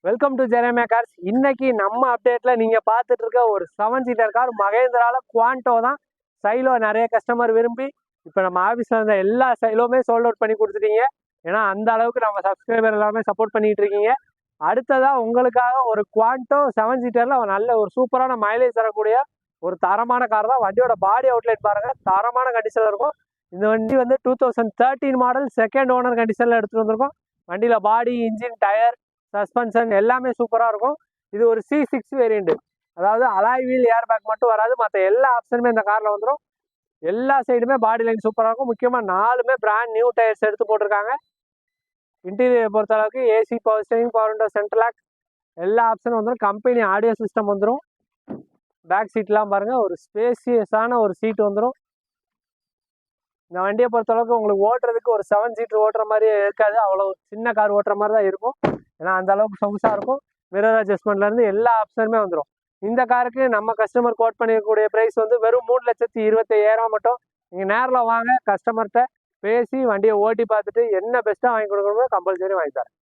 Welcome to Jeremiah cars. இன்னைக்கு நம்ம அப்டேட்ல நீங்க பார்த்துட்டு இருக்க ஒரு 7 சீட்டர் கார் மகேந்திரால குவாண்டோ தான். சைலோ நிறைய கஸ்டமர் விரும்பி இப்போ நம்ம ஆஃபீஸில் இருந்த எல்லா சைலோமே சோல்ட் அவுட் பண்ணி கொடுத்துட்டீங்க. ஏன்னா அந்த அளவுக்கு நம்ம சப்ஸ்கிரைபர் எல்லாமே சப்போர்ட் பண்ணிட்டு இருக்கீங்க. அடுத்ததாக உங்களுக்காக ஒரு குவாண்டோ 7 சீட்டரில் நல்ல ஒரு சூப்பரான மைலேஜ் தரக்கூடிய ஒரு தரமான கார் தான். வண்டியோட பாடி அவுட்லைட் பாருங்க, தரமான கண்டிஷனில் இருக்கும். இந்த வண்டி வந்து 2013 மாடல், செகண்ட் ஓனர் கண்டிஷனில் எடுத்துகிட்டு வந்திருக்கோம். வண்டியில் பாடி, இன்ஜின், டயர், சஸ்பென்ஷன் எல்லாமே சூப்பராக இருக்கும். இது ஒரு C6 வேரியண்ட், அதாவது அலாய் வீல், ஏர் பேக் மட்டும் வராது, மற்ற எல்லா ஆப்ஷனுமே இந்த காரில் வந்துடும். எல்லா சைடுமே பாடி லைன் சூப்பராக இருக்கும். முக்கியமாக 4மே பிராண்ட் நியூ டயர்ஸ் எடுத்து போட்டிருக்காங்க. இன்டீரியர் பொறுத்த அளவுக்கு AC, power steering, power window, central lock எல்லா ஆப்ஷனும் வந்துடும். கம்பெனி ஆடியோ சிஸ்டம் வந்துடும். பேக் சீட்லாம் பாருங்கள், ஒரு ஸ்பேசியஸான ஒரு சீட் வந்துடும். இந்த வண்டியை பொறுத்தளவுக்கு உங்களுக்கு ஓட்டுறதுக்கு ஒரு 7 சீட்டர் ஓட்டுற மாதிரி இருக்காது, அவ்வளோ சின்ன கார் ஓட்டுற மாதிரி தான் இருக்கும். ஏன்னா அந்த அளவுக்கு சொகுசாக இருக்கும். மிரர் அட்ஜஸ்ட்மெண்ட்லேருந்து எல்லா ஆப்ஷனுமே வந்துடும். இந்த காருக்கு நம்ம கஸ்டமர் கோட் பண்ணிக்கக்கூடிய ப்ரைஸ் வந்து வெறும் 3,25,000 மட்டும். நீங்கள் நேரில் வாங்க, கஸ்டமர்கிட்ட பேசி வண்டியை ஓட்டி பார்த்துட்டு என்ன பெஸ்ட்டாக வாங்கி கொடுக்கணுமோ கம்பல்சரி வாங்கி தரேன்.